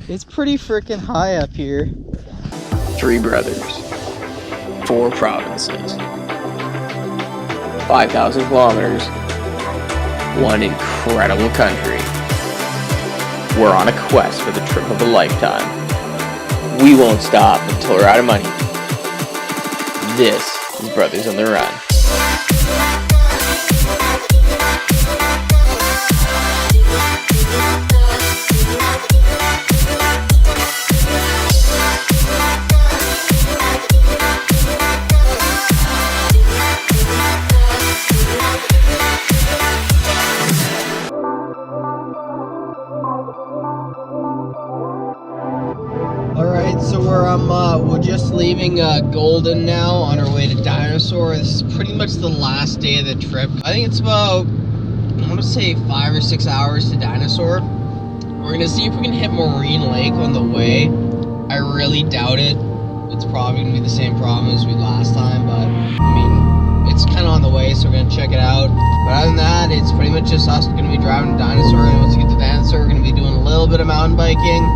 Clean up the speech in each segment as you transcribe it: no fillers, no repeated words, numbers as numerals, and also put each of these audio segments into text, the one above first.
It's pretty freaking high up here. 3 brothers, 4 provinces, 5,000 kilometers, 1 incredible country. We're on a quest for the trip of a lifetime. We won't stop until we're out of money. This is Brothers on the Run. Alright, so we're just leaving Golden now on our way to Dinosaur. This is pretty much the last day of the trip. I think it's about, I want to say 5 or 6 hours to Dinosaur. We're gonna see if we can hit Marine Lake on the way. I really doubt it. It's probably gonna be the same problem as we last time, but I mean, it's kind of on the way, so we're gonna check it out. But other than that, it's pretty much just us gonna be driving to Dinosaur, and once we get to Dinosaur, we're gonna be doing a little bit of mountain biking.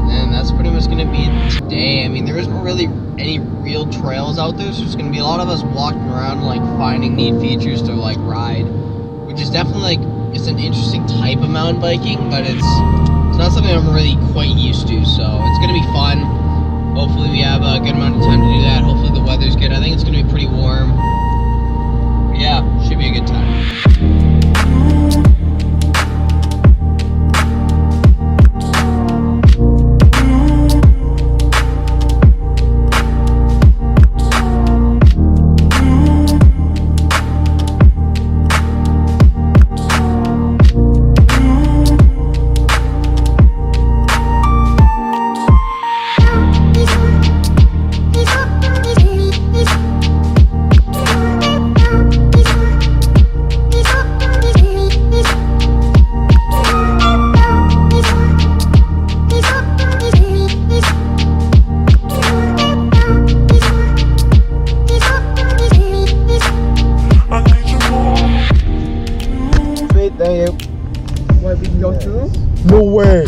And that's pretty much going to be it today. I mean, there isn't really any real trails out there, so it's going to be a lot of us walking around, like, finding neat features to, like, ride. Which is definitely, like, it's an interesting type of mountain biking, but it's not something I'm really quite used to, so it's going to be fun. Hopefully we have a good amount of time to do that. Hopefully the weather's good. I think it's going to be pretty warm. But yeah, should be a good time. No way!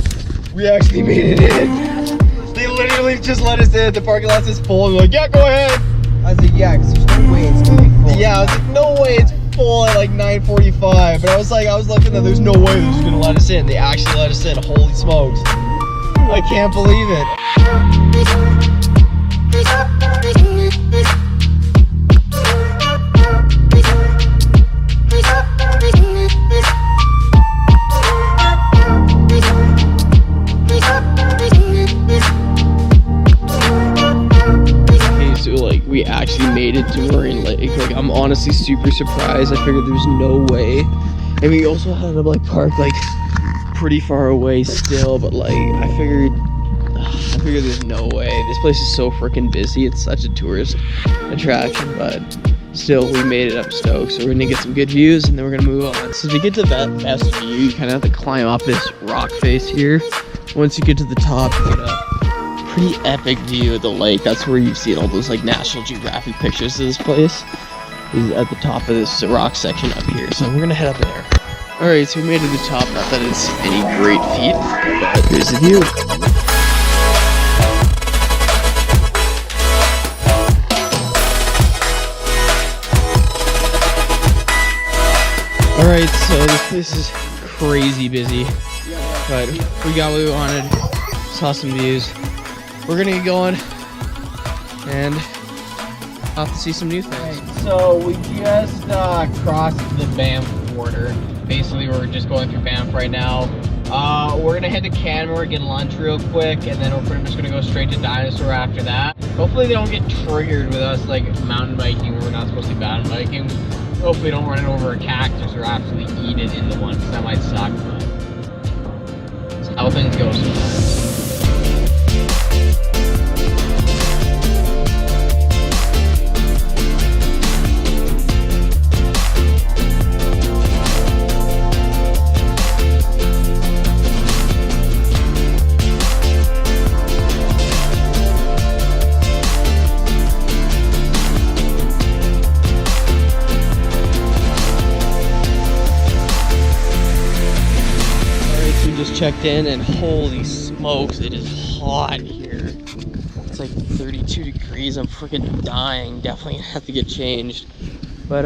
We actually made it in! They literally just let us in. The parking lot is full. And we're like, yeah, go ahead! I was like, yeah, because there's no way it's going to be full. Yeah, I was like, no way it's full at like 9:45. But I was looking at, there's no way they're just gonna let us in. They actually let us in. Holy smokes. I can't believe it. We actually made it to Marine Lake. Like, I'm honestly super surprised. I figured there's no way. And we also had to like park like pretty far away still, but like I figured there's no way. This place is so freaking busy. It's such a tourist attraction, but still we made it up stoked. So we're gonna get some good views and then we're gonna move on. So to get to that best view, you kind of have to climb up this rock face here. Once you get to the top, you get a pretty epic view of the lake. That's where you've seen all those like National Geographic pictures of this place. Is at the top of this rock section up here. So we're gonna head up there. Alright, so we made it to the top. Not that it's any great feat, but here's the view. Alright, so this place is crazy busy. But we got what we wanted. Saw some views. We're gonna get going and I'll have to see some new things. Right, so we just crossed the Banff border. Basically, we're just going through Banff right now. We're gonna head to Canmore, get lunch real quick, and then we're pretty much gonna go straight to Dinosaur after that. Hopefully they don't get triggered with us like mountain biking where we're not supposed to be mountain biking. Hopefully we don't run it over a cactus or absolutely eat it in the one, because that might suck, but that's how things go sometimes. checked in, and holy smokes, it is hot here. It's like 32 degrees. I'm freaking dying. Definitely gonna have to get changed. But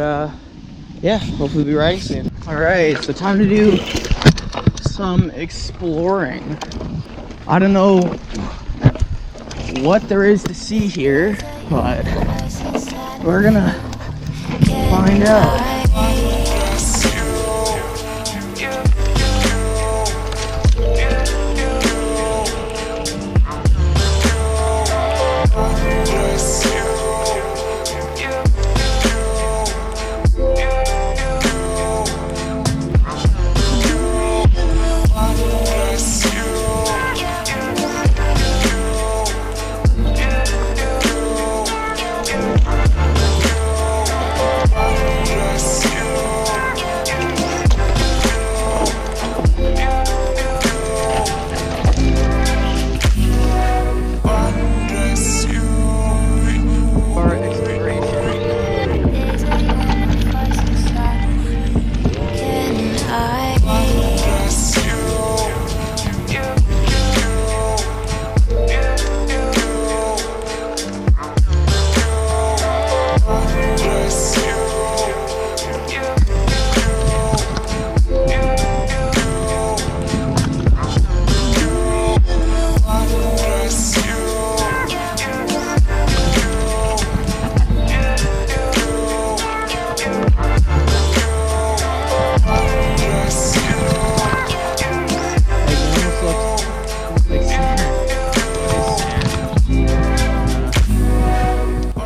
yeah, hopefully we'll be riding soon. All right, so time to do some exploring. I don't know what there is to see here, but we're gonna find out.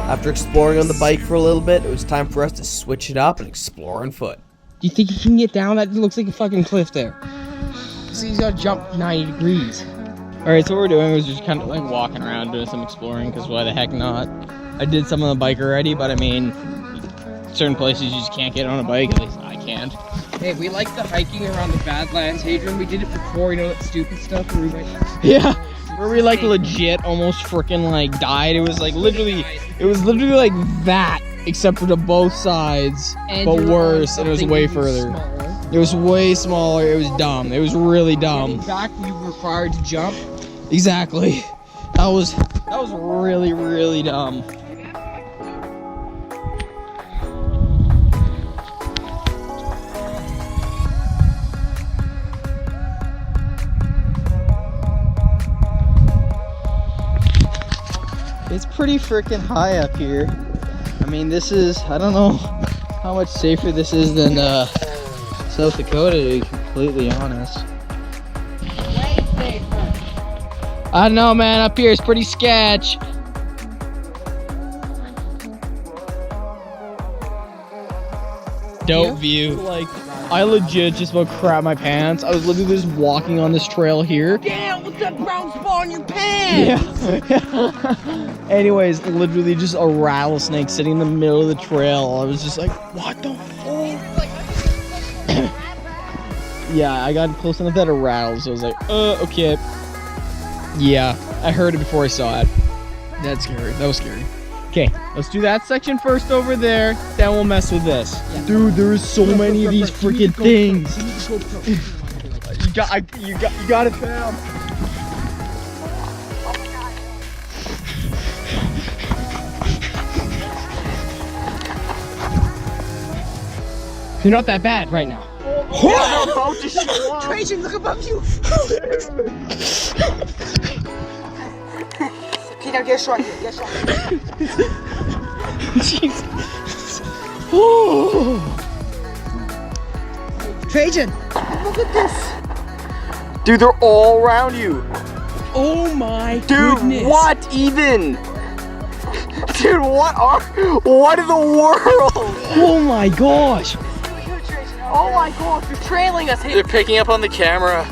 After exploring on the bike for a little bit, it was time for us to switch it up and explore on foot. Do you think you can get down? That looks like a fucking cliff there. So you gotta jump 90 degrees. Alright, so what we're doing was just kind of like walking around doing some exploring, because why the heck not? I did some on the bike already, but I mean, certain places you just can't get on a bike, at least I can't. Hey, we like the hiking around the Badlands, Hadrian. We did it before, you know, that stupid stuff where we went... Yeah, where we like legit almost freaking like died. It was like literally like that, except for the both sides, And but you're worse, on and it was something way even further. smaller. It was way smaller, it was dumb. It was really dumb. Getting back, we were required to jump. Exactly. That was really, really dumb. It's pretty freaking high up here. I mean, this is, I don't know how much safer this is than South Dakota, to be completely honest. I don't know, man. Up here is pretty sketch. Dope view. Like, I legit just about crap my pants. I was literally just walking on this trail here. Damn, what's that brown spot on your pants? Yeah. Anyways, literally just a rattlesnake sitting in the middle of the trail. I was just like, what the fuck? Yeah, I got close enough that it rattled, so I was like, okay. Yeah, I heard it before I saw it. That's scary. That was scary. Okay, let's do that section first over there, then we'll mess with this. Yeah. Dude, there's so many of these freaking things. You got it, fam. You're not that bad right now. Trajan, look above you. Okay, now get short. Get short. Jesus. Oh. Trajan, look at this. Dude, they're all around you. Oh my Dude, goodness. what even? Dude, what in the world? Oh my gosh. Oh my gosh, you're trailing us. They're picking up on the camera.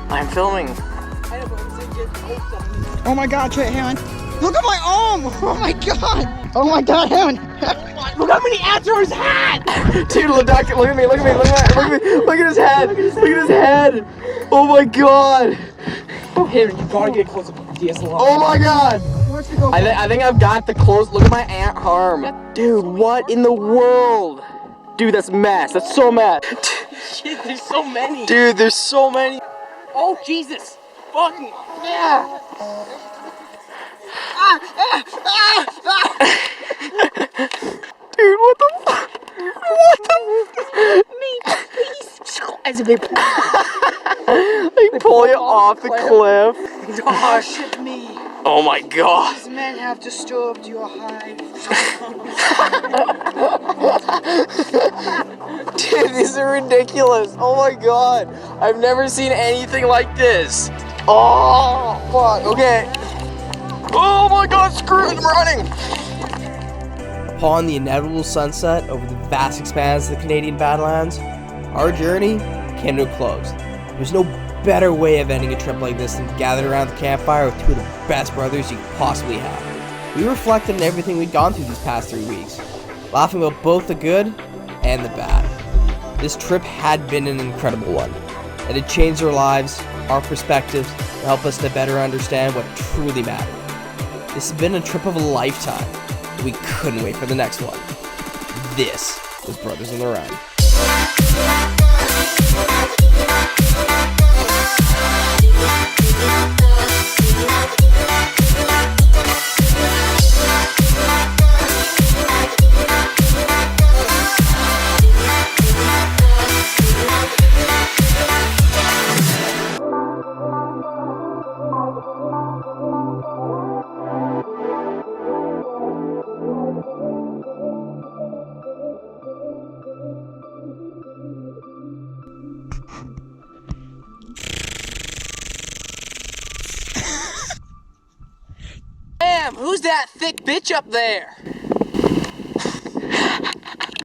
I'm filming. Oh my god, Trey, hang on. Look at my arm! Oh my god! Oh my god, hang on! Look how many ants are on his hat! Dude, look at me, look at his head! Look at his head! Oh my god! Here, you gotta get close up with the DSLR. Oh my god! I think I've got the close. Look at my ant arm. Dude, what in the world? Dude, that's mass. That's so mass. Shit, there's so many. Dude, there's so many. Oh, Jesus. Fucking. Yeah. Dude, what the fuck? What the Me, please. As if they They pull you off the cliff. Gosh, me. Oh my god. These men have disturbed your hide. Dude, these are ridiculous. Oh my god. I've never seen anything like this. Oh, fuck. Okay. Oh my god, screw it, I'm running. Upon the inevitable sunset over the vast expanse of the Canadian Badlands, our journey came to a close. There's no better way of ending a trip like this than gathered around the campfire with two of the best brothers you could possibly have. We reflected on everything we'd gone through these past 3 weeks, laughing about both the good and the bad. This trip had been an incredible one. It had changed our lives, our perspectives, and helped us to better understand what truly mattered. This has been a trip of a lifetime. We couldn't wait for the next one. This was Brothers on the Run. Damn, who's that thick bitch up there?